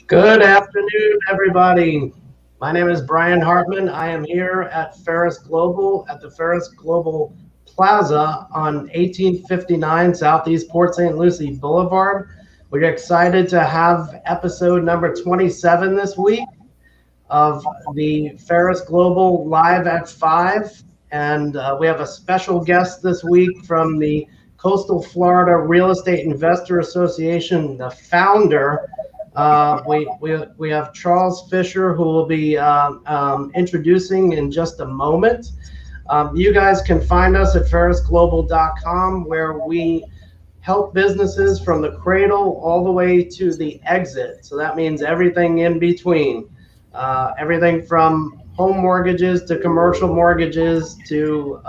Good afternoon, everybody. My name is Brian Hartman. I am here at Pharus Global at the Pharus Global Plaza on 1859 Southeast Port St. Lucie Boulevard. We're excited to have episode number 27 this week of the Pharus Global Live at 5. And we have a special guest this week from the Coastal Florida Real Estate Investor Association, the founder. We have Charles Fischer, who will be introducing in just a moment. You guys can find us at pharusglobal.com, where we help businesses from the cradle all the way to the exit. So that means everything in between, everything from home mortgages to commercial mortgages to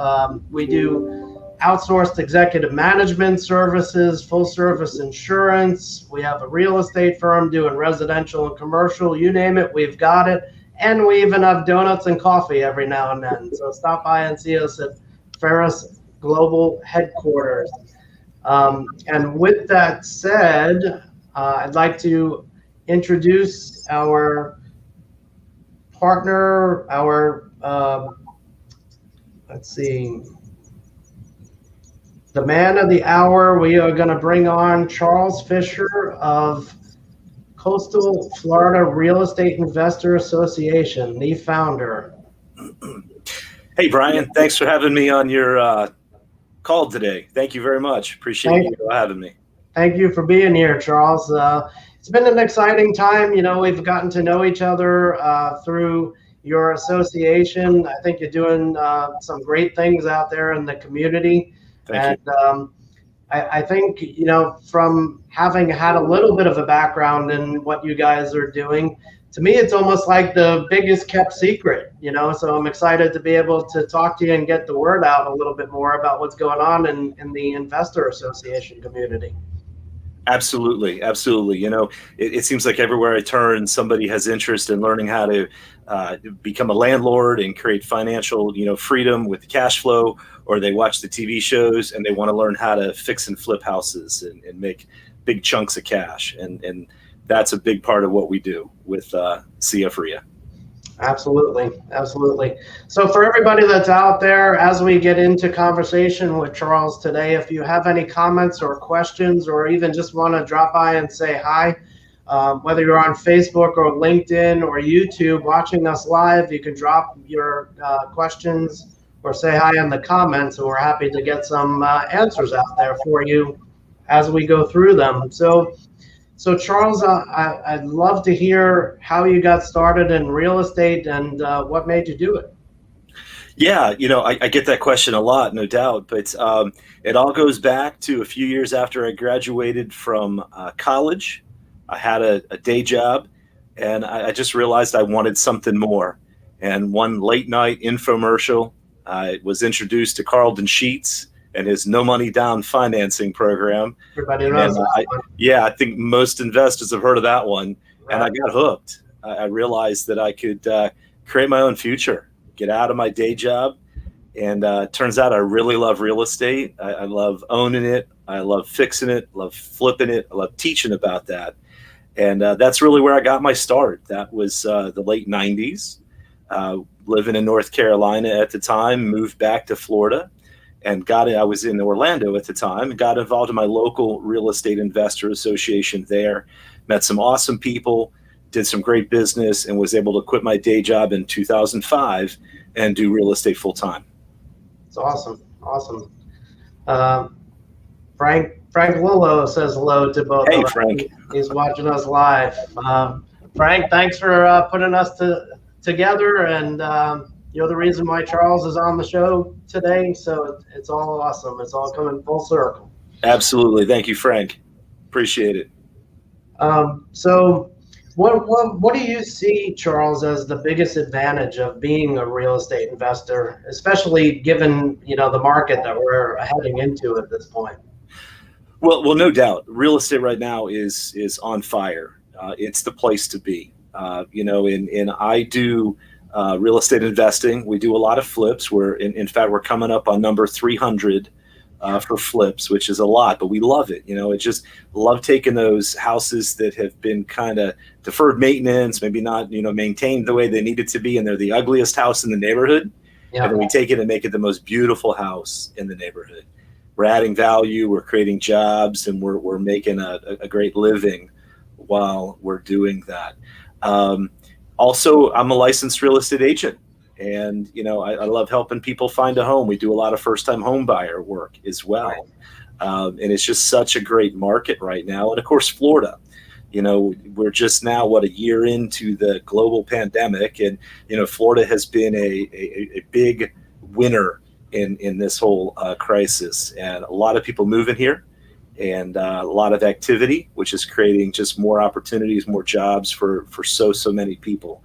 we do outsourced executive management services, full service insurance. We have a real estate firm doing residential and commercial, you name it, we've got it. And we even have donuts and coffee every now and then. So stop by and see us at Pharus Global headquarters. And with that said, I'd like to introduce our partner, the man of the hour. We are going to bring on Charles Fischer of Coastal Florida Real Estate Investor Association, the founder. Hey, Brian, thanks for having me on your call today. Thank you very much. Appreciate you having me. Thank you for being here, Charles. It's been an exciting time. You know, we've gotten to know each other through your association. I think you're doing some great things out there in the community. Thank you. I think, you know, from having had a little bit of a background in what you guys are doing, to me, it's almost like the biggest kept secret, you know, so I'm excited to be able to talk to you and get the word out a little bit more about what's going on in the investor association community. Absolutely. Absolutely. You know, it seems like everywhere I turn, somebody has interest in learning how to become a landlord and create financial, freedom with cash flow, or they watch the TV shows and they want to learn how to fix and flip houses and make big chunks of cash. And that's a big part of what we do with CFREIA. Absolutely. Absolutely. So for everybody that's out there, as we get into conversation with Charles today, if you have any comments or questions, or even just want to drop by and say hi, whether you're on Facebook or LinkedIn or YouTube watching us live, you can drop your questions or say hi in the comments, and we're happy to get some answers out there for you as we go through them. So Charles, I'd love to hear how you got started in real estate and what made you do it. Yeah, I get that question a lot, no doubt, but it all goes back to a few years after I graduated from college. I had a day job, and I just realized I wanted something more. And one late night infomercial, I was introduced to Carlton Sheets and his no money down financing program. Everybody knows that one. Yeah, I think most investors have heard of that one. Right. And I got hooked. I realized that I could create my own future, get out of my day job. And turns out I really love real estate. I love owning it. I love fixing it, love flipping it. I love teaching about that. And that's really where I got my start. That was the late 90s. Living in North Carolina at the time, moved back to Florida. And I was in Orlando at the time, and got involved in my local real estate investor association there, met some awesome people, did some great business, and was able to quit my day job in 2005 and do real estate full time. It's awesome. Awesome. Frank Lillo says hello to both Hey, of us. Frank. He's watching us live. Frank, thanks for putting us together, and you're the reason why Charles is on the show today, so it's all awesome. It's all coming full circle. Absolutely. Thank you, Frank. Appreciate it. So what do you see, Charles, as the biggest advantage of being a real estate investor, especially given, the market that we're heading into at this point? Well, no doubt. Real estate right now is on fire. It's the place to be. And I do real estate investing. We do a lot of flips. In fact, we're coming up on number 300 for flips, which is a lot, but we love it. It's just love taking those houses that have been kind of deferred maintenance, maybe not, maintained the way they needed to be, and they're the ugliest house in the neighborhood. Yeah. And then we take it and make it the most beautiful house in the neighborhood. We're adding value, we're creating jobs, and we're making a great living while we're doing that. Also, I'm a licensed real estate agent. And, I love helping people find a home. We do a lot of first-time home buyer work as well. And it's just such a great market right now. And, of course, Florida. We're just now, a year into the global pandemic. And, Florida has been a big winner in this whole crisis. And a lot of people moving here and a lot of activity, which is creating just more opportunities, more jobs for so many people.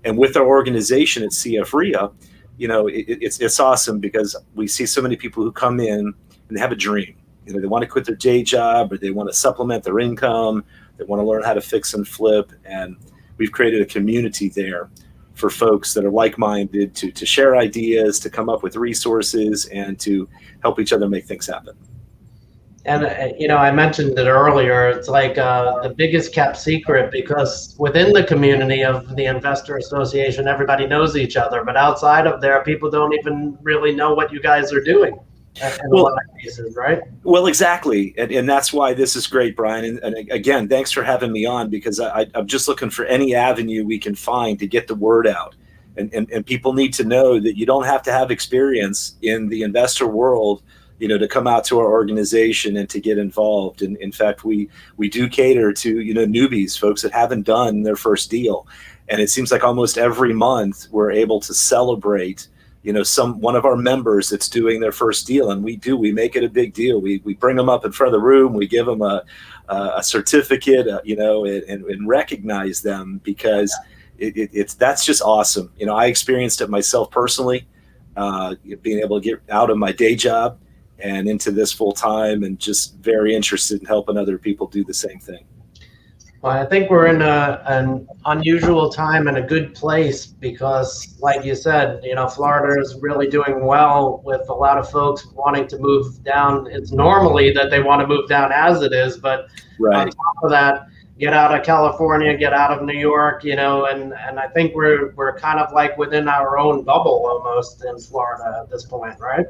And with our organization at CFREIA, it's awesome because we see so many people who come in and they have a dream. They want to quit their day job, or they want to supplement their income. They want to learn how to fix and flip. And we've created a community there for folks that are like-minded to share ideas, to come up with resources, and to help each other make things happen. And, I mentioned it earlier, it's like the biggest kept secret, because within the community of the Investor Association, everybody knows each other. But outside of there, people don't even really know what you guys are doing in a lot of cases, right? Well, exactly. And that's why this is great, Brian. And again, thanks for having me on, because I'm just looking for any avenue we can find to get the word out. And people need to know that you don't have to have experience in the investor world to come out to our organization and to get involved. And in fact, we do cater to, newbies, folks that haven't done their first deal. And it seems like almost every month we're able to celebrate, one of our members that's doing their first deal. And we make it a big deal. We bring them up in front of the room, we give them a certificate, and recognize them, because that's just awesome. I experienced it myself personally, being able to get out of my day job and into this full time, and just very interested in helping other people do the same thing. Well, I think we're in an unusual time and a good place, because like you said, Florida is really doing well with a lot of folks wanting to move down. It's normally that they want to move down as it is, but on top of that, get out of California, get out of New York, and I think we're kind of like within our own bubble almost in Florida at this point, right?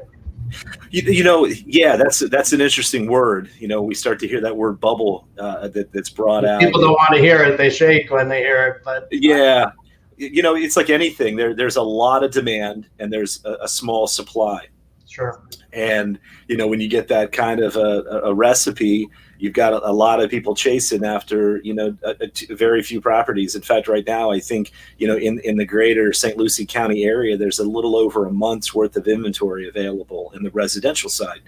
Yeah, that's an interesting word. We start to hear that word bubble that's brought out. People don't want to hear it; they shake when they hear it. But yeah, it's like anything. There's a lot of demand and there's a small supply. Sure. And when you get that kind of a recipe, you've got a lot of people chasing after very few properties. In fact, right now, I think in the greater St. Lucie County area, there's a little over a month's worth of inventory available in the residential side,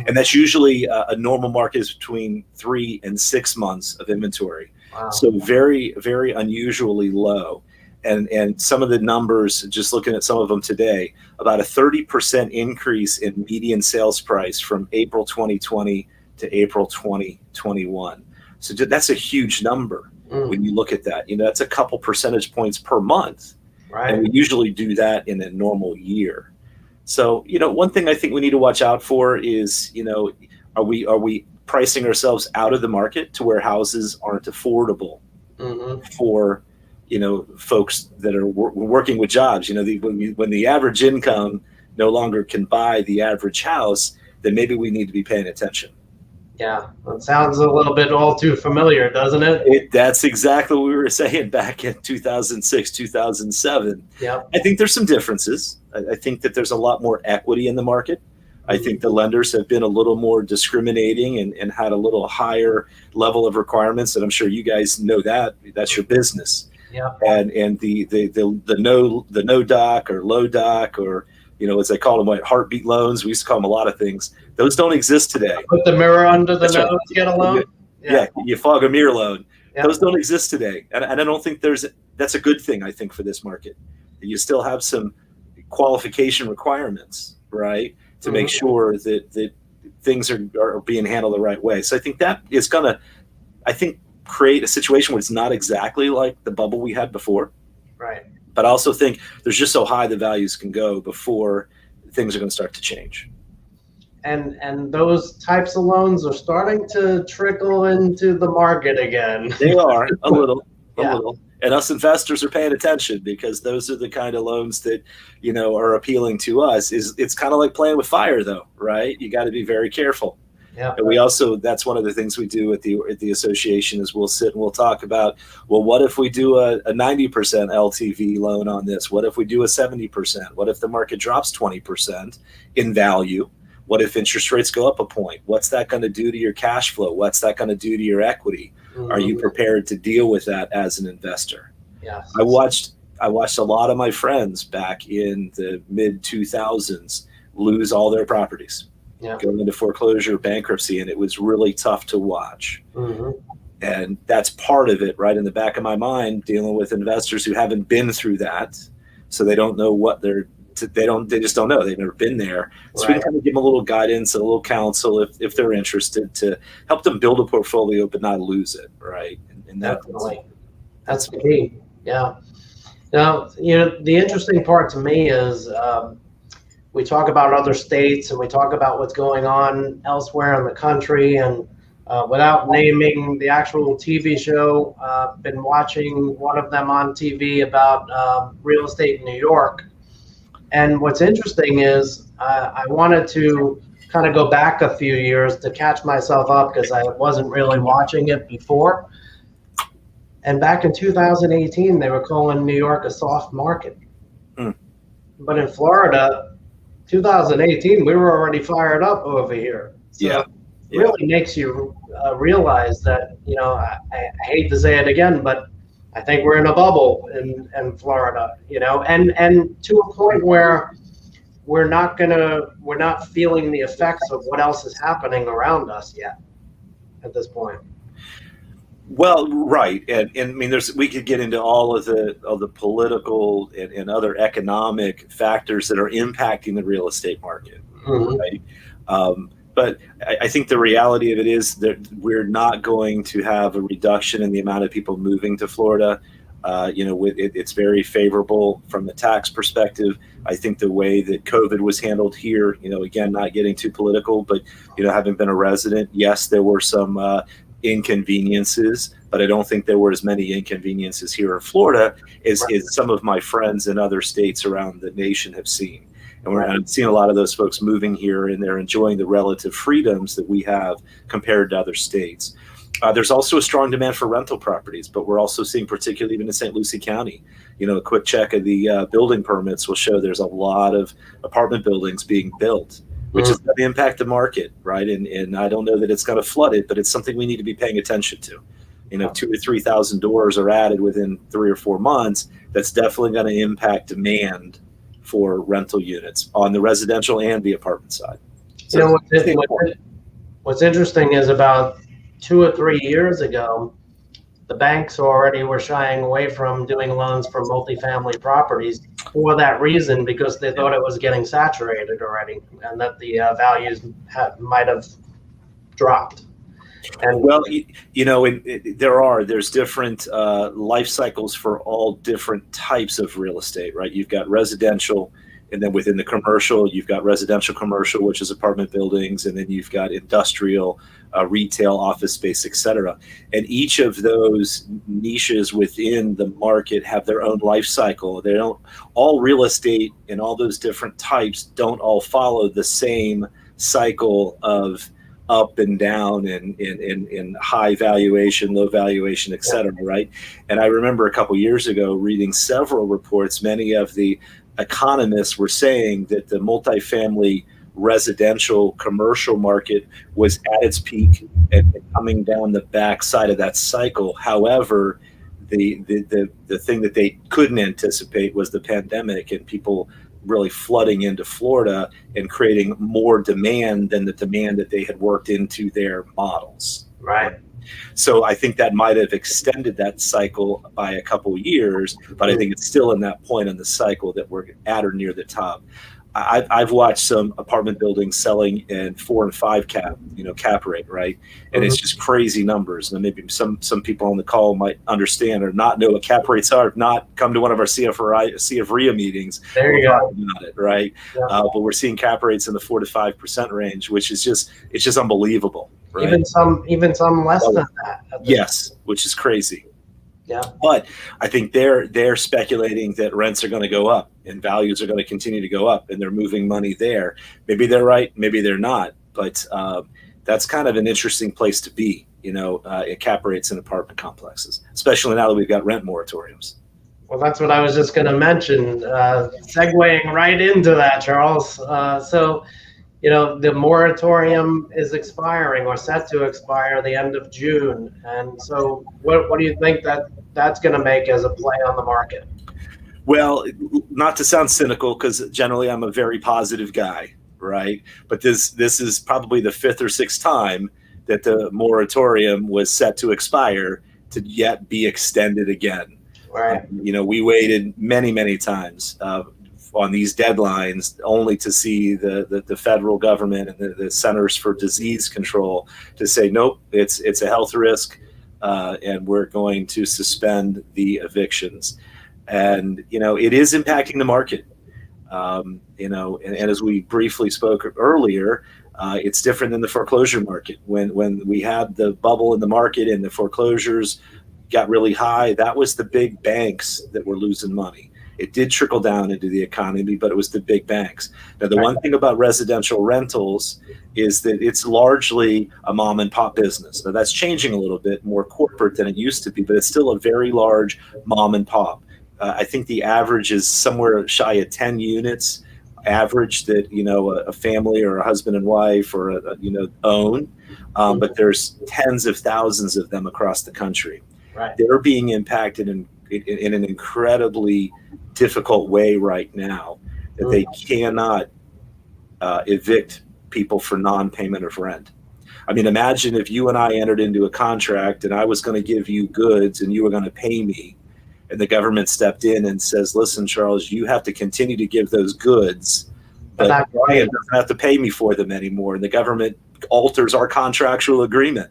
and that's usually a normal market is between 3 and 6 months of inventory. Wow. So very, very unusually low. And some of the numbers, just looking at some of them today, about a 30% increase in median sales price from April 2020 to April 2021. So that's a huge number when you look at that. That's a couple percentage points per month. Right. And we usually do that in a normal year. So, one thing I think we need to watch out for is, are we pricing ourselves out of the market to where houses aren't affordable for folks that are working with jobs? When the average income no longer can buy the average house, then maybe we need to be paying attention. Yeah, it sounds a little bit all too familiar, doesn't it? That's exactly what we were saying back in 2006, 2007. Yeah. I think there's some differences. I think that there's a lot more equity in the market. I think the lenders have been a little more discriminating and had a little higher level of requirements. And I'm sure you guys know that. That's your business. Yeah. And the no doc or low doc, or as they call them, heartbeat loans. We used to call them a lot of things. Those don't exist today. Put the mirror under the nose, get a loan. Yeah, you fog a mirror loan. Yeah. Those don't exist today, and I don't think that's a good thing. I think for this market, you still have some qualification requirements, right, to make sure that things are being handled the right way. So I think that is going to, create a situation where it's not exactly like the bubble we had before. Right. But I also think there's just so high the values can go before things are going to start to change. and those types of loans are starting to trickle into the market again. They are a little. Yeah. And us investors are paying attention because those are the kind of loans that, are appealing to us. It's kind of like playing with fire, though, right? You got to be very careful. Yeah. And we also, that's one of the things we do at the association is we'll sit and we'll talk about, well, what if we do a 90% LTV loan on this? What if we do a 70%? What if the market drops 20% in value? What if interest rates go up a point? What's that going to do to your cash flow? What's that going to do to your equity? Mm-hmm. Are you prepared to deal with that as an investor? Yeah. I watched a lot of my friends back in the mid 2000s lose all their properties, going into foreclosure, bankruptcy, and it was really tough to watch. Mm-hmm. And that's part of it, right in the back of my mind, dealing with investors who haven't been through that, so they don't know what they just don't know. They've never been there. So we can kind of give them a little guidance and a little counsel if they're interested, to help them build a portfolio but not lose it, right? And definitely. That's the key. Yeah. Now, the interesting part to me is we talk about other states and we talk about what's going on elsewhere in the country, and without naming the actual TV show, been watching one of them on TV about real estate in New York. And what's interesting is I wanted to kind of go back a few years to catch myself up because I wasn't really watching it before. And back in 2018, they were calling New York a soft market. But in Florida, 2018, we were already fired up over here. So it really makes you realize that, I hate to say it again, but I think we're in a bubble in Florida, and to a point where we're not feeling the effects of what else is happening around us yet at this point. Well, right, and I mean, we could get into all of the political and other economic factors that are impacting the real estate market, right? But I think the reality of it is that we're not going to have a reduction in the amount of people moving to Florida. It's very favorable from the tax perspective. I think the way that COVID was handled here, again, not getting too political, but, having been a resident, yes, there were some inconveniences, but I don't think there were as many inconveniences here in Florida as some of my friends in other states around the nation have seen. And I'm seeing a lot of those folks moving here, and they're enjoying the relative freedoms that we have compared to other states. There's also a strong demand for rental properties, but we're also seeing, particularly even in St. Lucie County, a quick check of the building permits will show there's a lot of apartment buildings being built, which is going to impact the market, right? And I don't know that it's going to flood it, but it's something we need to be paying attention to. 2,000 to 3,000 doors are added within 3 or 4 months. That's definitely going to impact demand for rental units on the residential and the apartment side. So what's interesting is about 2 or 3 years ago, the banks already were shying away from doing loans for multifamily properties for that reason, because they thought it was getting saturated already and that the values might have dropped. And there's different life cycles for all different types of real estate, right? You've got residential, and then within the commercial, you've got residential commercial, which is apartment buildings, and then you've got industrial, retail, office space, et cetera. And each of those niches within the market have their own life cycle. They don't, all real estate and all those different types don't all follow the same cycle of up and down and high valuation, low valuation, et cetera, right? And I remember a couple years ago reading several reports. Many of the economists were saying that the multifamily residential commercial market was at its peak and coming down the backside of that cycle. However, the thing that they couldn't anticipate was the pandemic and people really flooding into Florida and creating more demand than the demand that they had worked into their models. Right. So I think that might have extended that cycle by a couple years, but I think it's still in that point in the cycle that we're at or near the top. I've watched some apartment buildings selling in 4 and 5 cap rate, right? And it's just crazy numbers. And maybe some people on the call might understand or not know what cap rates are. If not, come to one of our CFREIA meetings. There you go. About it, right? Yeah. But we're seeing cap rates in the 4 to 5% range, which is just unbelievable. Right? Even some less than that. Yes, which is crazy. Yeah. But I think they're speculating that rents are going to go up and values are going to continue to go up, and they're moving money there. Maybe they're right, maybe they're not. But that's kind of an interesting place to be, at cap rates in apartment complexes, especially now that we've got rent moratoriums. Well, that's what I was just going to mention, segueing right into that, Charles. So, the moratorium is expiring or set to expire the end of June. And so what do you think that's going to make as a play on the market? Well, not to sound cynical, because generally I'm a very positive guy, right? But this is probably the 5th or 6th time that the moratorium was set to expire to yet be extended again. Right. We waited many, many times on these deadlines only to see the federal government and the Centers for Disease Control to say, nope, it's a health risk, and we're going to suspend the evictions. And, it is impacting the market. And as we briefly spoke earlier, it's different than the foreclosure market. When we had the bubble in the market and the foreclosures got really high, that was the big banks that were losing money. It did trickle down into the economy, but it was the big banks. Now, the one thing about residential rentals is that it's largely a mom and pop business. Now, that's changing a little bit, more corporate than it used to be, but it's still a very large mom and pop. I think the average is somewhere shy of 10 units average that, a family or a husband and wife or, own. But there's tens of thousands of them across the country. Right. They're being impacted in an incredibly difficult way right now, that they cannot evict people for non-payment of rent. I mean, imagine if you and I entered into a contract and I was going to give you goods and you were going to pay me, and the government stepped in and says, listen, Charles, you have to continue to give those goods, but Brian doesn't have to pay me for them anymore. And the government alters our contractual agreement.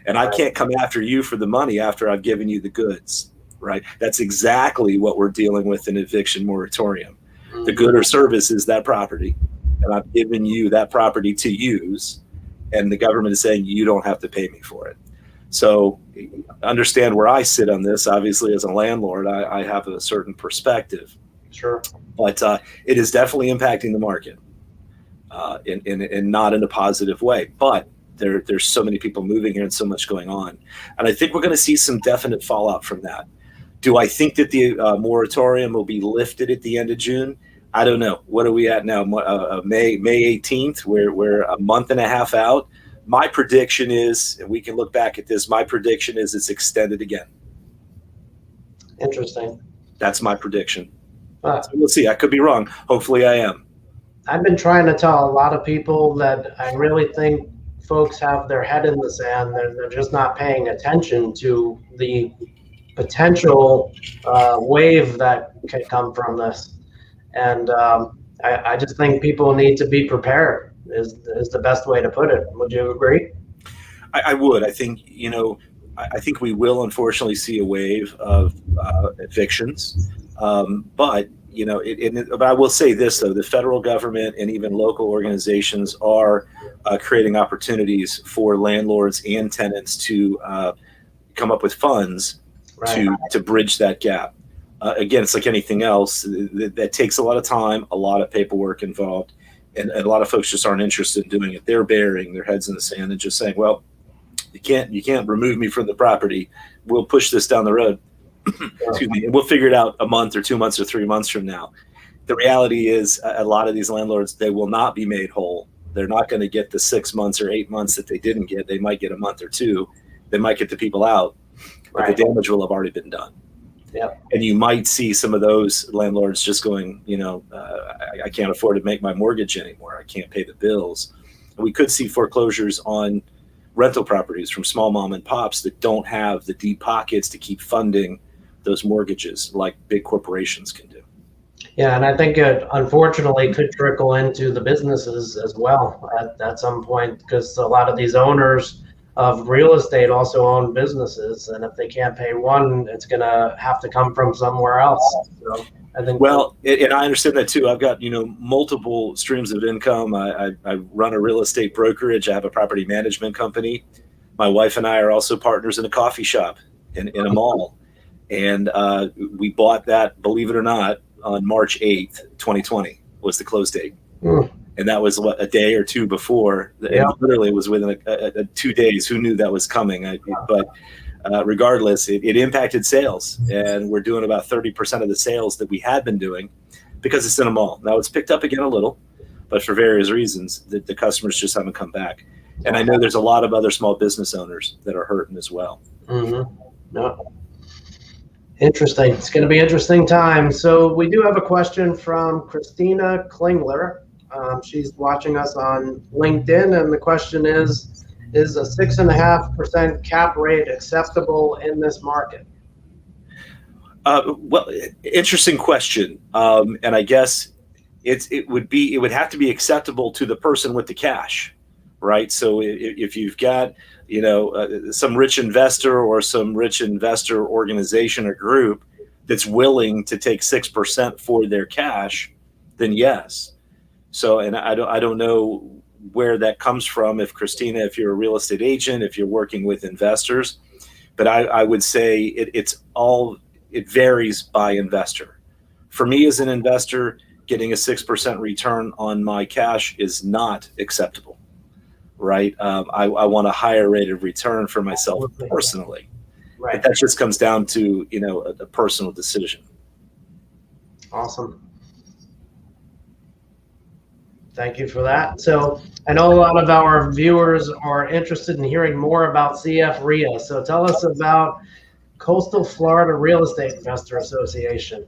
And I can't come after you for the money after I've given you the goods, right? That's exactly what we're dealing with in eviction moratorium. The good or service is that property, and I've given you that property to use, and the government is saying you don't have to pay me for it. So understand where I sit on this. Obviously, as a landlord, I have a certain perspective. Sure. But it is definitely impacting the market, and not in a positive way. But there's so many people moving here and so much going on. And I think we're going to see some definite fallout from that. Do I think that the moratorium will be lifted at the end of June? I don't know. What are we at now? May 18th. We're a month and a half out. My prediction is, and we can look back at this, my prediction is it's extended again. Interesting. That's my prediction. So we'll see. I could be wrong. Hopefully I am. I've been trying to tell a lot of people that I really think folks have their head in the sand. They're just not paying attention to the potential wave that can come from this. And I just think people need to be prepared is the best way to put it. Would you agree? I would. I think, I think we will unfortunately see a wave of evictions. But I will say this, though, the federal government and even local organizations are creating opportunities for landlords and tenants to come up with funds to bridge that gap. Again, it's like anything else that takes a lot of time, a lot of paperwork involved, and a lot of folks just aren't interested in doing it. They're burying their heads in the sand and just saying, well, you can't remove me from the property. We'll push this down the road. Excuse me, and we'll figure it out a month or 2 months or 3 months from now. The reality is a lot of these landlords, they will not be made whole. They're not going to get the 6 months or 8 months that they didn't get. They might get a month or two. They might get the people out, but the damage will have already been done. Yeah. And you might see some of those landlords just going, I can't afford to make my mortgage anymore. I can't pay the bills. And we could see foreclosures on rental properties from small mom and pops that don't have the deep pockets to keep funding those mortgages like big corporations can do. Yeah, and I think it unfortunately could trickle into the businesses as well at some point, because a lot of these owners of real estate also own businesses, and if they can't pay one, it's going to have to come from somewhere else. So I think. Well, and I understand that too. I've got, multiple streams of income. I run a real estate brokerage. I have a property management company. My wife and I are also partners in a coffee shop in a mall. And we bought that, believe it or not, on March 8th, 2020 was the close date. And that was a day or two before. Yeah. And literally it was within 2 days. Who knew that was coming? But regardless, it impacted sales. And we're doing about 30% of the sales that we had been doing because it's in a mall. Now it's picked up again a little, but for various reasons, the customers just haven't come back. And I know there's a lot of other small business owners that are hurting as well. Mm-hmm. No. Interesting. It's going to be interesting time. So we do have a question from Christina Klingler. She's watching us on LinkedIn, and the question is a 6.5% cap rate acceptable in this market? Well, interesting question. And I guess it would have to be acceptable to the person with the cash, right? So if you've got, some rich investor or some rich investor organization or group that's willing to take 6% for their cash, then yes. So, and I don't know where that comes from. If Christina, if you're a real estate agent, if you're working with investors, but I would say it varies by investor. For me as an investor, getting a 6% return on my cash is not acceptable. Right. I want a higher rate of return for myself personally. Right. But that just comes down to, a personal decision. Awesome. Thank you for that. So I know a lot of our viewers are interested in hearing more about CFREIA. So tell us about Coastal Florida Real Estate Investor Association.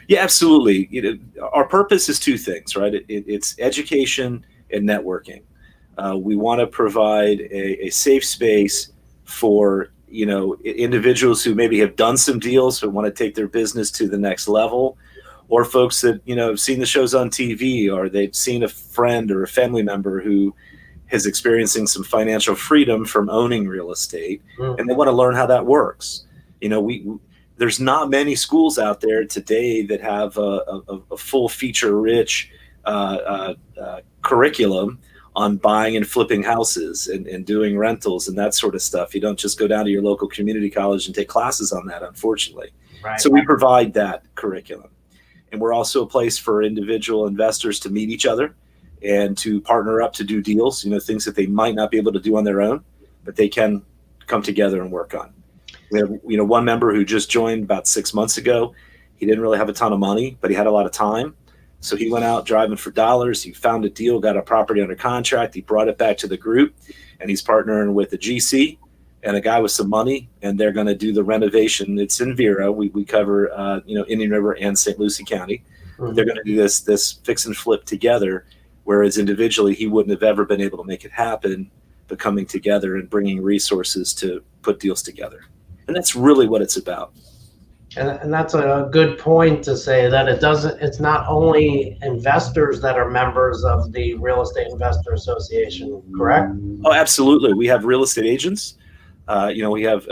Yeah, absolutely. Our purpose is two things, right? It's education and networking. We want to provide a safe space for, individuals who maybe have done some deals but want to take their business to the next level, or folks that, have seen the shows on TV, or they've seen a friend or a family member who is experiencing some financial freedom from owning real estate, and they want to learn how that works. There's not many schools out there today that have a full feature-rich curriculum on buying and flipping houses and doing rentals and that sort of stuff. You don't just go down to your local community college and take classes on that, unfortunately. Right. So we provide that curriculum. And we're also a place for individual investors to meet each other and to partner up to do deals, things that they might not be able to do on their own, but they can come together and work on. We have, one member who just joined about 6 months ago. He didn't really have a ton of money, but he had a lot of time. So he went out driving for dollars. He found a deal, got a property under contract. He brought it back to the group, and he's partnering with a GC and a guy with some money, and they're going to do the renovation. It's in Vero. We cover, Indian River and St. Lucie County. Mm-hmm. They're going to do this fix and flip together, whereas individually he wouldn't have ever been able to make it happen, but coming together and bringing resources to put deals together. And that's really what it's about. And that's a good point to say that it's not only investors that are members of the Real Estate Investor Association, correct? Oh, absolutely. We have real estate agents. We have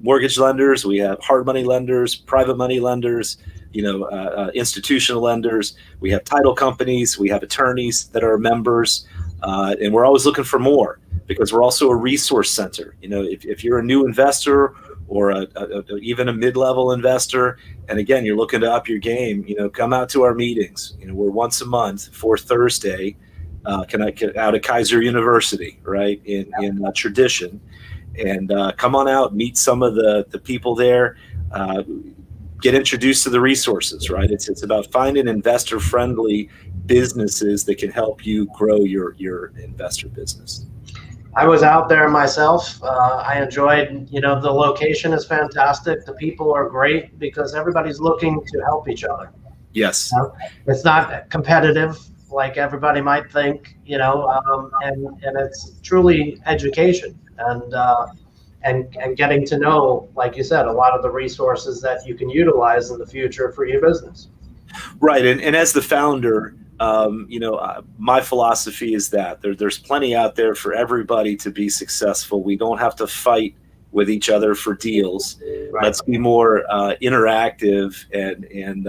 mortgage lenders, we have hard money lenders, private money lenders, institutional lenders. We have title companies, we have attorneys that are members, and we're always looking for more because we're also a resource center. If you're a new investor or even a mid-level investor, and again, you're looking to up your game, come out to our meetings. We're once a month, fourth Thursday, out at Kaiser University, right, in Tradition. And come on out, meet some of the people there, get introduced to the resources, right? It's about finding investor-friendly businesses that can help you grow your investor business. I was out there myself. I enjoyed, the location is fantastic. The people are great because everybody's looking to help each other. Yes. It's not competitive like everybody might think, and it's truly education and getting to know, like you said, a lot of the resources that you can utilize in the future for your business. Right. And as the founder, my philosophy is that there's plenty out there for everybody to be successful. We don't have to fight with each other for deals. Right. Let's be more interactive and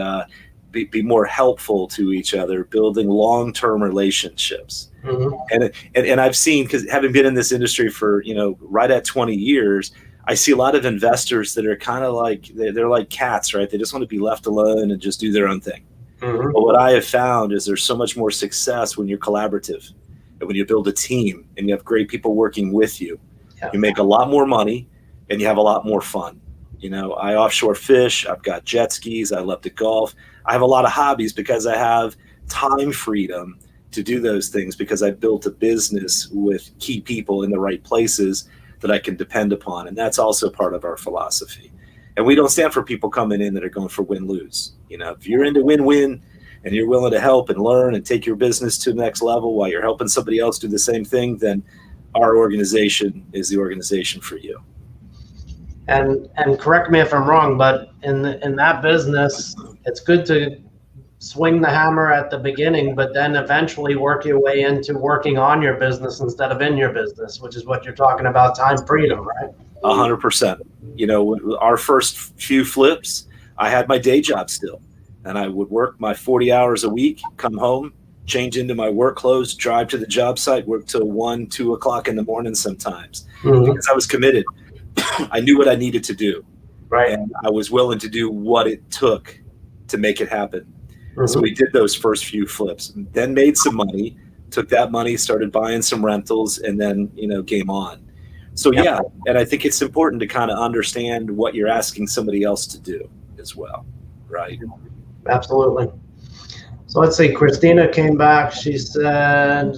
be more helpful to each other, building long-term relationships. Mm-hmm. And I've seen, because having been in this industry for, right at 20 years, I see a lot of investors that are kind of like, they're like cats, right? They just want to be left alone and just do their own thing. Mm-hmm. But what I have found is there's so much more success when you're collaborative and when you build a team and you have great people working with you. Yeah. You make a lot more money and you have a lot more fun. I offshore fish, I've got jet skis, I love to golf. I have a lot of hobbies because I have time freedom to do those things, because I built a business with key people in the right places that I can depend upon. And that's also part of our philosophy. And we don't stand for people coming in that are going for win-lose. If you're into win-win and you're willing to help and learn and take your business to the next level while you're helping somebody else do the same thing, then our organization is the organization for you. And correct me if I'm wrong, but in that business, it's good to swing the hammer at the beginning, but then eventually work your way into working on your business instead of in your business, which is what you're talking about, time freedom, right? 100%. Our first few flips, I had my day job still, and I would work my 40 hours a week, come home, change into my work clothes, drive to the job site, work till 1, 2 o'clock in the morning sometimes, because I was committed. I knew what I needed to do, right? And I was willing to do what it took to make it happen. Mm-hmm. So we did those first few flips, then made some money, took that money, started buying some rentals, and then, game on. So yeah, and I think it's important to kind of understand what you're asking somebody else to do as well, right? Absolutely. So let's see, Christina came back. She said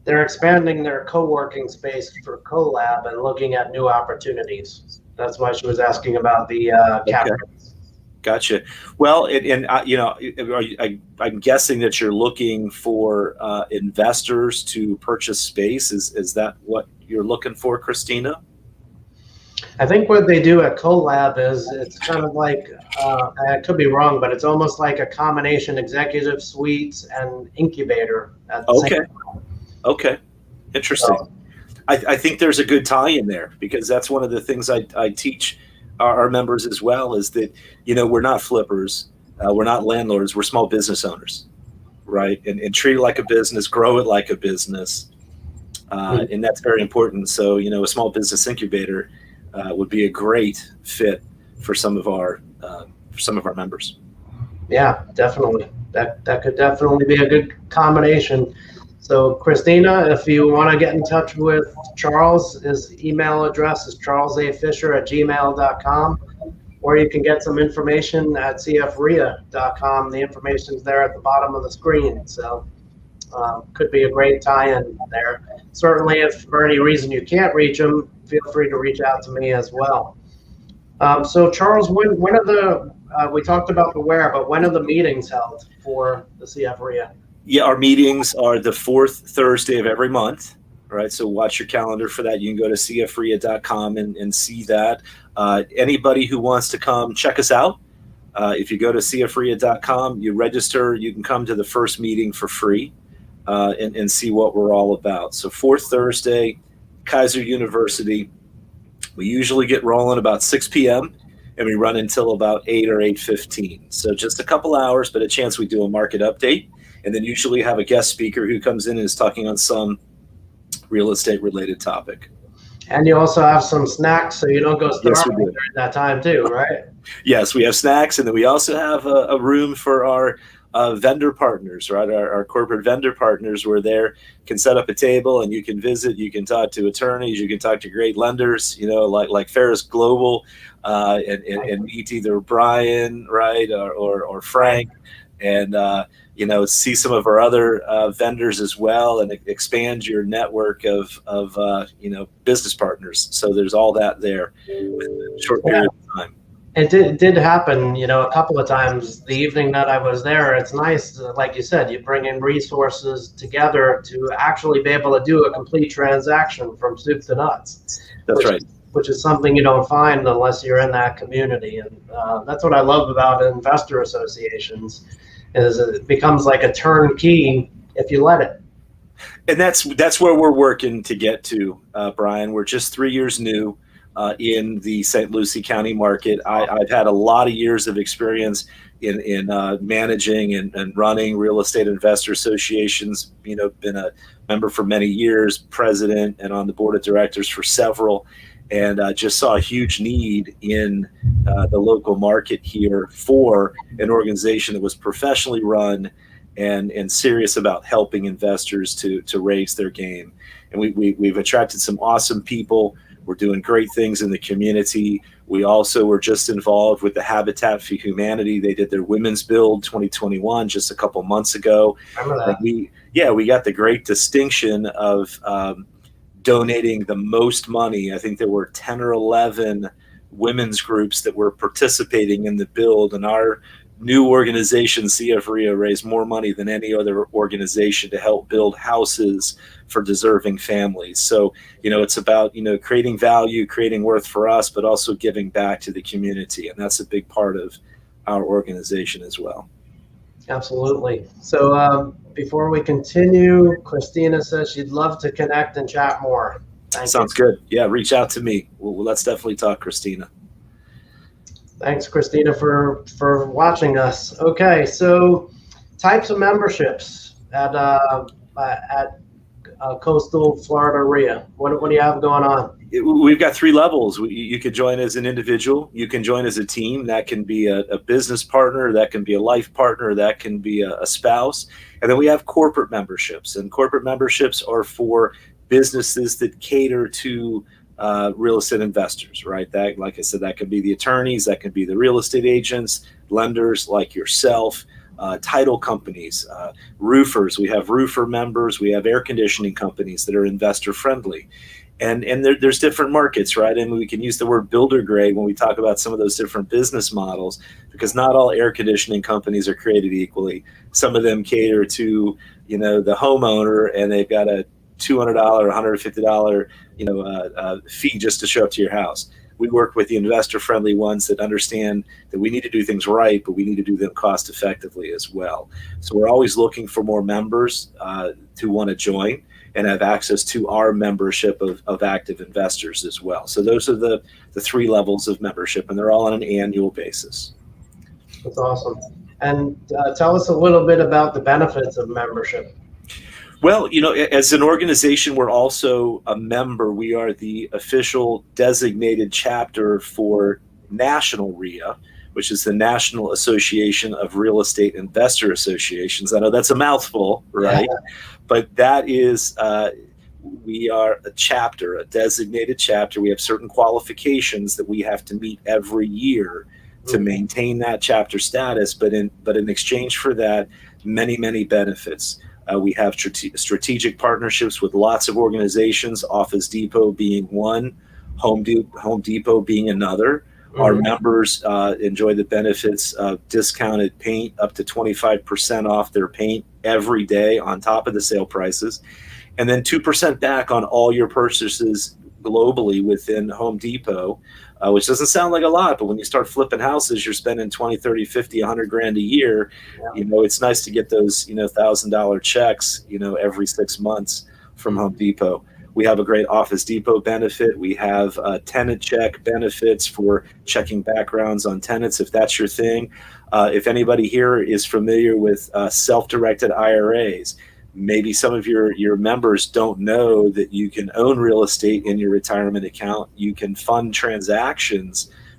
they're expanding their co-working space for collab and looking at new opportunities. That's why she was asking about the cap rates. Gotcha. Well, I'm guessing that you're looking for investors to purchase space. Is that what you're looking for, Christina? I think what they do at collab is it's kind of like, I could be wrong, but it's almost like a combination executive suites and incubator at the same time. Okay. Interesting. So, I think there's a good tie in there, because that's one of the things I teach our members as well, is that, we're not flippers. We're not landlords. We're small business owners, right? And treat it like a business, grow it like a business. And that's very important. So, a small business incubator would be a great fit for some of our members. Yeah, definitely. That could definitely be a good combination. So Christina, if you want to get in touch with Charles, his email address is charlesafisher@gmail.com, or you can get some information at CFREIA.com. The information's there at the bottom of the screen. So could be a great tie-in there. Certainly, if for any reason you can't reach him, feel free to reach out to me as well. So Charles, when are the, we talked about the where, but when are the meetings held for the CFREIA? Yeah, our meetings are the fourth Thursday of every month, right? So watch your calendar for that. You can go to CFREIA.com and see that. Anybody who wants to come check us out, if you go to CFREIA.com, you register, you can come to the first meeting for free and see what we're all about. So fourth Thursday, Kaiser University. We usually get rolling about 6 p.m. and we run until about 8 or 8:15. So just a couple hours, but a chance we do a market update. And then usually have a guest speaker who comes in and is talking on some real estate related topic. And you also have some snacks, so you don't go starving during that time too, right? Yes, we have snacks, and then we also have a room for our vendor partners, right? Our corporate vendor partners, where they can set up a table and you can visit, you can talk to attorneys, you can talk to great lenders, like Pharus Global, and meet either Brian, right, or Frank, and see some of our other vendors as well, and expand your network of business partners. So there's all that there within a short period of time. It did happen, a couple of times the evening that I was there. It's nice, like you said, you bring in resources together to actually be able to do a complete transaction from soup to nuts. That's right. which is something you don't find unless you're in that community. And that's what I love about investor associations, is it becomes like a turnkey if you let it. And that's where we're working to get to, Brian. We're just 3 years new in the St. Lucie County market. I've had a lot of years of experience in managing and running real estate investor associations. Been a member for many years, president, and on the board of directors for several, and just saw a huge need in the local market here for an organization that was professionally run and serious about helping investors to raise their game. And we've attracted some awesome people. We're doing great things in the community. We also were just involved with the Habitat for Humanity. They did their Women's Build 2021 just a couple months ago. Remember that? And we got the great distinction of donating the most money. I think there were 10 or 11 women's groups that were participating in the build, and our new organization, CFREIA, raised more money than any other organization to help build houses for deserving families. So, it's about, creating value, creating worth for us, but also giving back to the community. And that's a big part of our organization as well. Absolutely. So before we continue, Christina says she'd love to connect and chat more. Sounds good. Yeah, reach out to me. Well, let's definitely talk, Christina. Thanks, Christina, for watching us. Okay, so types of memberships at Coastal Florida REIA. What do you have going on? We've got 3 levels. You could join as an individual. You can join as a team. That can be a business partner. That can be a life partner. That can be a spouse. And then we have corporate memberships. And corporate memberships are for businesses that cater to real estate investors, right? That, like I said, that can be the attorneys, that can be the real estate agents, lenders like yourself, title companies, roofers. We have roofer members. We have air conditioning companies that are investor friendly. And there's different markets, right? And we can use the word builder grade when we talk about some of those different business models, because not all air conditioning companies are created equally. Some of them cater to, the homeowner, and they've got a $200, $150, fee just to show up to your house. We work with the investor-friendly ones that understand that we need to do things right, but we need to do them cost-effectively as well. So we're always looking for more members to want to join and have access to our membership of active investors as well. So those are the 3 levels of membership, and they're all on an annual basis. That's awesome. And tell us a little bit about the benefits of membership. Well, as an organization, we're also a member. We are the official designated chapter for National REIA, which is the National Association of Real Estate Investor Associations. I know that's a mouthful, right? Yeah. But that is, we are a chapter, a designated chapter. We have certain qualifications that we have to meet every year to maintain that chapter status. But in exchange for that, many, many benefits. We have strategic partnerships with lots of organizations, Office Depot being one, Home Depot being another. Mm-hmm. Our members enjoy the benefits of discounted paint, up to 25% off their paint every day on top of the sale prices. And then 2% back on all your purchases globally within Home Depot, which doesn't sound like a lot, but when you start flipping houses, you're spending 20, 30, 50, 100 grand a year. Yeah. It's nice to get those, $1,000 checks, every 6 months from Home Depot. We have a great Office Depot benefit. We have tenant check benefits for checking backgrounds on tenants, if that's your thing. If anybody here is familiar with self-directed IRAs, maybe some of your members don't know that you can own real estate in your retirement account. You can fund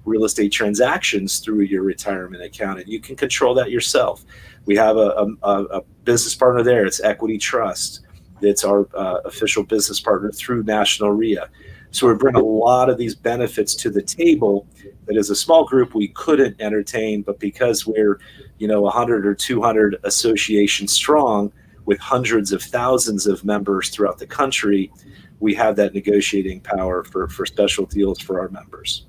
real estate transactions through your retirement account, and you can control that yourself. We have a business partner there. It's Equity Trust. It's our official business partner through National REIA. So we bring a lot of these benefits to the table that as a small group we couldn't entertain, but because we're 100 or 200 associations strong, with hundreds of thousands of members throughout the country, we have that negotiating power for special deals for our members.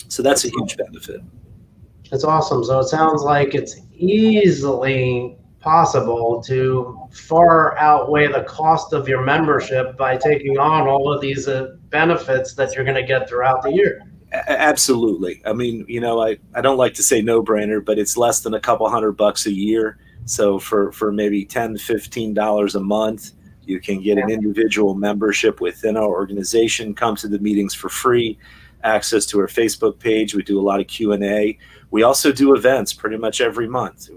So that's a huge benefit. That's awesome. So it sounds like it's easily possible to far outweigh the cost of your membership by taking on all of these benefits that you're going to get throughout the year. Absolutely. I mean, I don't like to say no brainer, but it's less than a couple $100 a year. So for maybe $10, $15 a month, you can get an individual membership within our organization, come to the meetings for free, access to our Facebook page. We do a lot of Q&A. We also do events pretty much every month.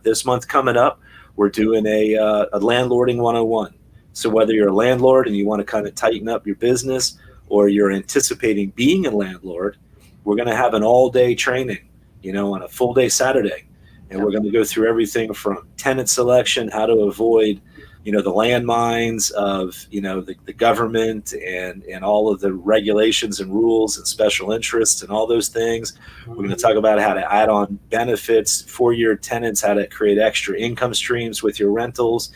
This month coming up, we're doing a landlording 101. So whether you're a landlord and you want to kind of tighten up your business, or you're anticipating being a landlord, we're going to have an all-day training, on a full day Saturday. And we're going to go through everything from tenant selection, how to avoid, the landmines of, the government and all of the regulations and rules and special interests and all those things. We're going to talk about how to add on benefits for your tenants, how to create extra income streams with your rentals,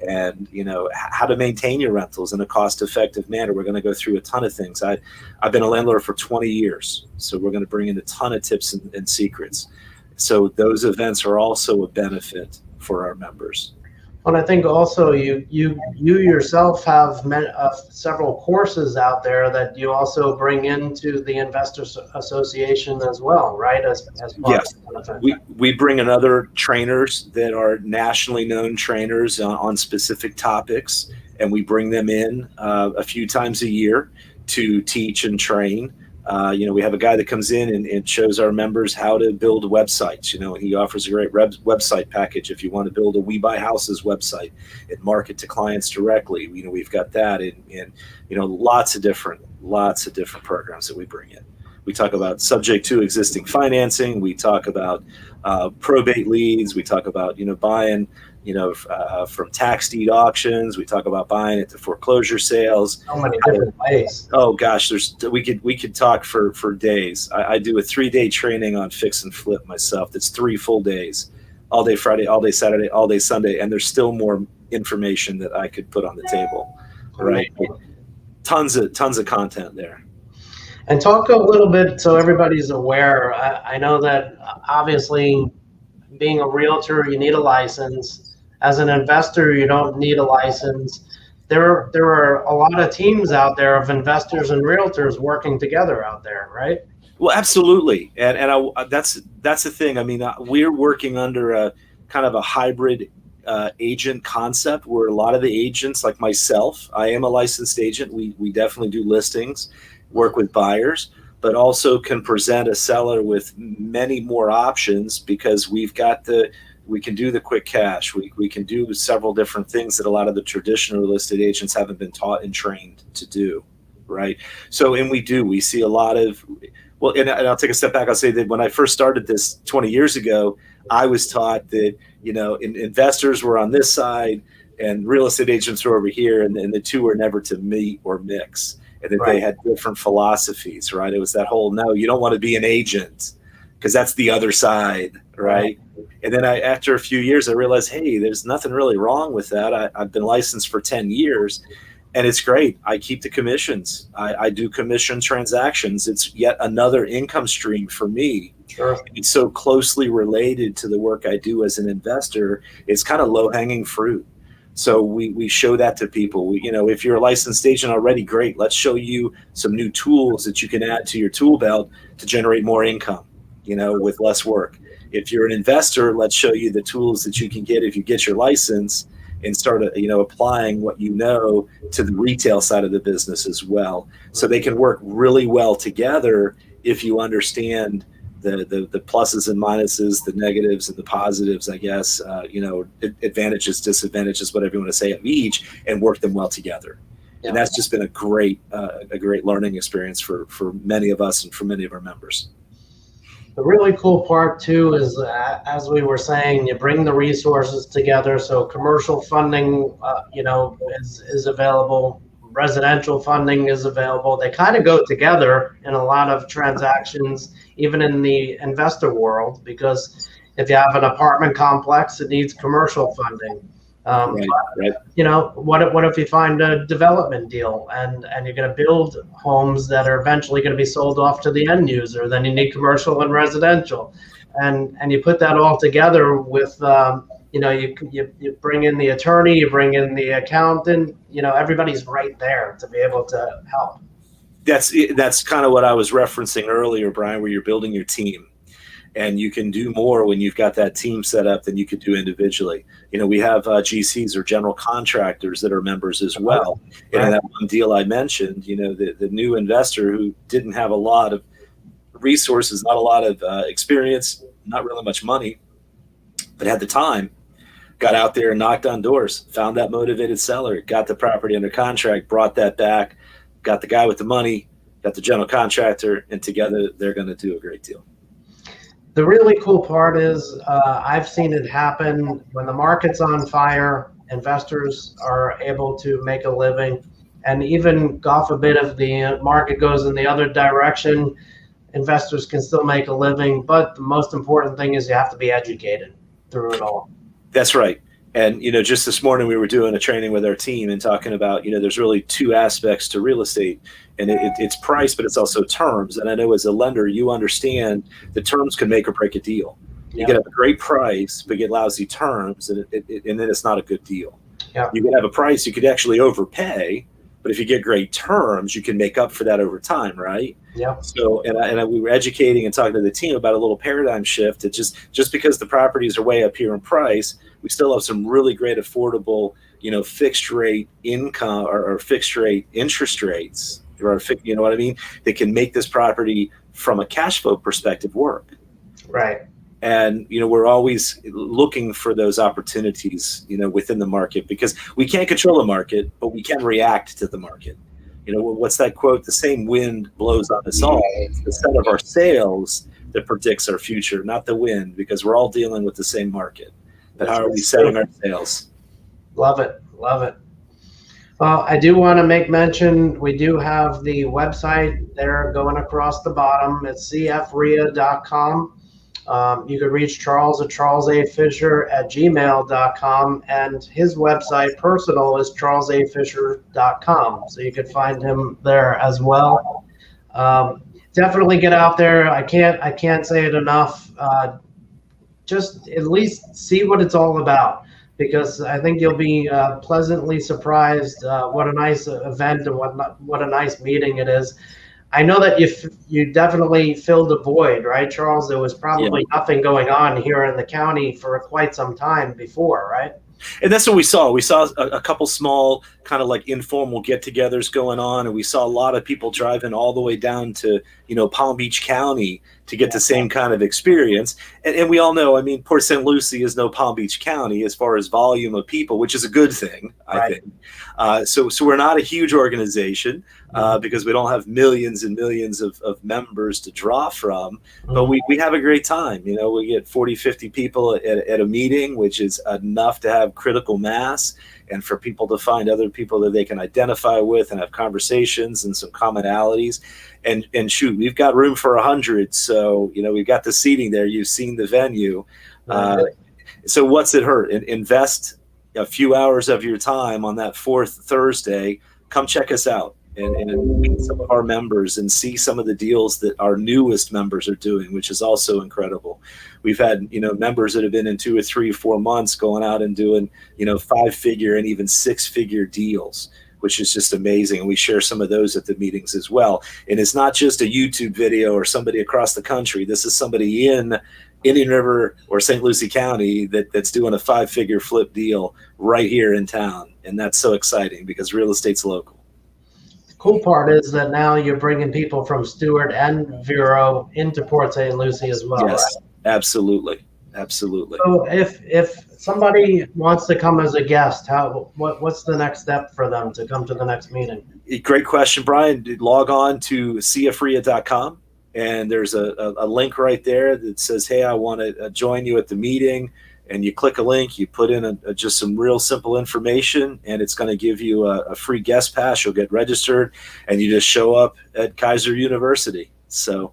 and how to maintain your rentals in a cost-effective manner. We're going to go through a ton of things. I've been a landlord for 20 years, so we're going to bring in a ton of tips and secrets. So those events are also a benefit for our members. And I think also you yourself have several courses out there that you also bring into the Investors Association as well, right? As part of we bring in other trainers that are nationally known trainers on specific topics, and we bring them in a few times a year to teach and train. We have a guy that comes in and shows our members how to build websites, and he offers a great website package if you want to build a We Buy Houses website and market to clients directly. We've got that and lots of different programs that we bring in. We talk about subject to existing financing. We talk about probate leads. We talk about, buying, from tax deed auctions. We talk about buying it to foreclosure sales. So many different ways. Oh gosh, we could talk for days. I do a 3-day training on fix and flip myself. That's 3 full days, all day Friday, all day Saturday, all day Sunday, and there's still more information that I could put on the table. Right, tons of content there. And talk a little bit so everybody's aware. I know that obviously being a realtor, you need a license. As an investor, you don't need a license. There are a lot of teams out there of investors and realtors working together out there, right? Well, absolutely. And that's the thing. I mean, we're working under a kind of a hybrid agent concept where a lot of the agents, like myself, I am a licensed agent. We definitely do listings, work with buyers, but also can present a seller with many more options because we can do the quick cash. We can do several different things that a lot of the traditional real estate agents haven't been taught and trained to do, right? So, and we see a lot of, well, and I'll take a step back. I'll say that when I first started this 20 years ago, I was taught that, investors were on this side and real estate agents were over here, and the two were never to meet or mix. And that they had different philosophies, right? It was that whole, no, you don't want to be an agent because that's the other side, right? And then after a few years, I realized, hey, there's nothing really wrong with that. I've been licensed for 10 years and it's great. I keep the commissions. I do commission transactions. It's yet another income stream for me. Sure. It's so closely related to the work I do as an investor. It's kind of low-hanging fruit. So we show that to people. If you're a licensed agent already, great. Let's show you some new tools that you can add to your tool belt to generate more income, with less work. If you're an investor, let's show you the tools that you can get if you get your license and start, applying what to the retail side of the business as well. So they can work really well together if you understand the pluses and minuses, the negatives and the positives, I guess, advantages, disadvantages, whatever you want to say of each, and work them well together. Yeah. And that's just been a great learning experience for many of us and for many of our members. The really cool part too is, as we were saying, you bring the resources together. So commercial funding, is available. Residential funding is available. They kind of go together in a lot of transactions, even in the investor world, because if you have an apartment complex, it needs commercial funding. Right. What if you find a development deal and you're going to build homes that are eventually going to be sold off to the end user? Then you need commercial and residential, and you put that all together with you bring in the attorney, you bring in the accountant, everybody's right there to be able to help. That's kind of what I was referencing earlier, Brian, where you're building your team. And you can do more when you've got that team set up than you could do individually. We have GCs or general contractors that are members as well. And in that one deal I mentioned, the new investor who didn't have a lot of resources, not a lot of experience, not really much money, but had the time, got out there and knocked on doors, found that motivated seller, got the property under contract, brought that back, got the guy with the money, got the general contractor, and together they're going to do a great deal. The really cool part is I've seen it happen when the market's on fire, investors are able to make a living. And even, God forbid, if the market goes in the other direction, investors can still make a living. But the most important thing is you have to be educated through it all. That's right. And, just this morning we were doing a training with our team and talking about, there's really two aspects to real estate, and it's price, but it's also terms. And I know as a lender, you understand the terms can make or break a deal. You can have a great price, but get lousy terms, and then it's not a good deal. Yep. You can have a price, you could actually overpay, but if you get great terms, you can make up for that over time, right? Yeah. So, and we were educating and talking to the team about a little paradigm shift. It just because the properties are way up here in price, we still have some really great affordable, fixed rate income or fixed rate interest rates, or you know what I mean? That can make this property from a cash flow perspective work. Right. And, we're always looking for those opportunities, within the market, because we can't control the market, but we can react to the market. What's that quote? The same wind blows on us all. It's the set of our sails that predicts our future, not the wind, because we're all dealing with the same market. But how are we setting our sails? Love it. Love it. Well, I do want to make mention, we do have the website there going across the bottom. It's CFREIA.com. You could reach Charles at charlesafisher@gmail.com, and his website personal is charlesafisher.com. So you could find him there as well. Definitely get out there. I can't say it enough. Just at least see what it's all about, because I think you'll be pleasantly surprised what a nice event and what a nice meeting it is. I know that you definitely filled a void, right, Charles? There was probably nothing going on here in the county for quite some time before, right? And that's what we saw. We saw a couple small kind of like informal get-togethers going on, and we saw a lot of people driving all the way down to, Palm Beach County to get the same kind of experience. And we all know, Port St. Lucie is no Palm Beach County as far as volume of people, which is a good thing, I think. So we're not a huge organization because we don't have millions and millions of members to draw from, but we have a great time. We get 40, 50 people at a meeting, which is enough to have critical mass, and for people to find other people that they can identify with and have conversations and some commonalities. And shoot, we've got room for 100. So, we've got the seating there. You've seen the venue. So what's it hurt? Invest a few hours of your time on that fourth Thursday. Come check us out and meet some of our members and see some of the deals that our newest members are doing, which is also incredible. We've had, members that have been in 2 or 3 or 4 months going out and doing, 5-figure and even 6-figure deals, which is just amazing. And we share some of those at the meetings as well. And it's not just a YouTube video or somebody across the country. This is somebody in Indian River or St. Lucie County that's doing a 5-figure flip deal right here in town. And that's so exciting because real estate's local. The cool part is that now you're bringing people from Stewart and Vero into Port St. Lucie as well. Yes, right? Absolutely. Absolutely. So if somebody wants to come as a guest, what's the next step for them to come to the next meeting? Great question, Brian. Log on to CFREIA.com, and there's a link right there that says, hey, I want to join you at the meeting. And you click a link, you put in just some real simple information, and it's going to give you a free guest pass. You'll get registered, and you just show up at Kaiser University. So,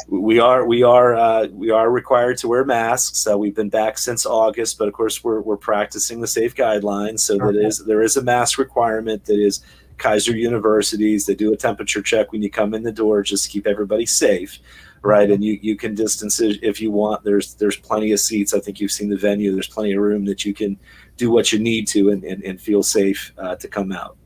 we are required to wear masks. We've been back since August, but of course we're practicing the safe guidelines. So there is a mask requirement that is Kaiser Universities. They do a temperature check when you come in the door just to keep everybody safe. right? And you can distance it if you want. There's plenty of seats. I think you've seen the venue. There's plenty of room that you can do what you need to and feel safe to come out.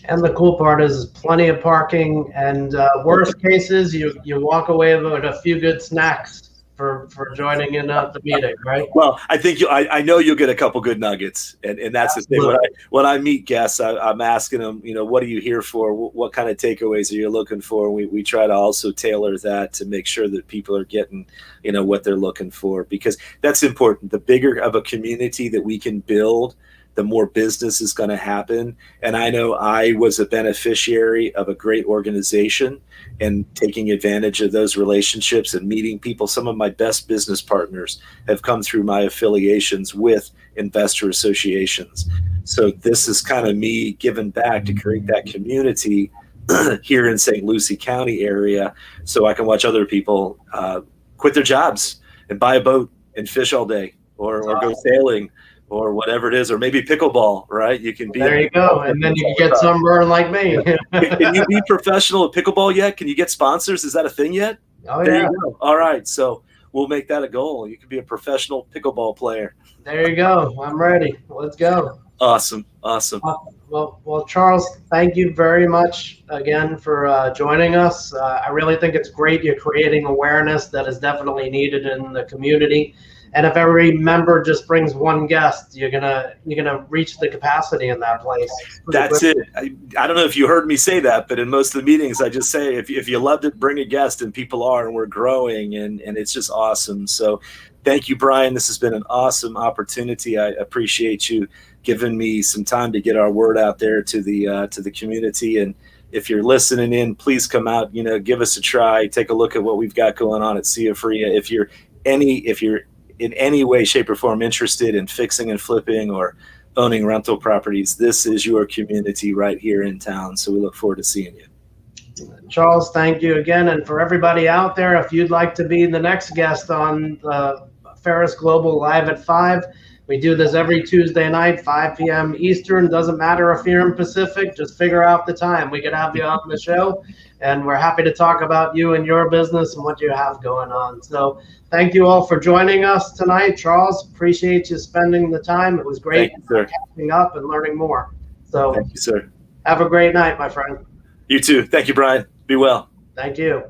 And the cool part is plenty of parking, and worst cases, you walk away with a few good snacks for joining in the meeting, right? Well, I think I know you'll get a couple good nuggets, and that's Absolutely. the thing. When I meet guests, I'm asking them, what are you here for? What kind of takeaways are you looking for? And we try to also tailor that to make sure that people are getting, what they're looking for, because that's important. The bigger of a community that we can build, the more business is going to happen. And I know I was a beneficiary of a great organization and taking advantage of those relationships and meeting people. Some of my best business partners have come through my affiliations with investor associations. So this is kind of me giving back to create that community here in St. Lucie County area, so I can watch other people quit their jobs and buy a boat and fish all day or go sailing, or whatever it is, or maybe pickleball, right? You can be there. You go, and then you can get sunburn like me. Can you be professional at pickleball yet? Can you get sponsors? Is that a thing yet? Oh, there yeah. you go. All right, so we'll make that a goal. You can be a professional pickleball player. There you go. I'm ready. Let's go. Awesome. Well, Charles, thank you very much again for joining us. I really think it's great you're creating awareness that is definitely needed in the community. And if every member just brings one guest, you're gonna reach the capacity in that place. That's it. I don't know if you heard me say that, but in most of the meetings, I just say, if you loved it, bring a guest, and people are, and we're growing, and it's just awesome. So thank you, Brian. This has been an awesome opportunity. I appreciate you giving me some time to get our word out there to the community. And if you're listening in, please come out, give us a try, take a look at what we've got going on at CFREIA. If you're in any way, shape, or form interested in fixing and flipping or owning rental properties, this is your community right here in town. So we look forward to seeing you. Charles, thank you again. And for everybody out there, if you'd like to be the next guest on Pharus Global Live at 5, we do this every Tuesday night, 5 p.m. Eastern. Doesn't matter if you're in Pacific, just figure out the time. We could have you on the show, and we're happy to talk about you and your business and what you have going on. So thank you all for joining us tonight. Charles, appreciate you spending the time. It was great catching up and learning more. So thank you, sir. Have a great night, my friend. You too. Thank you, Brian. Be well. Thank you.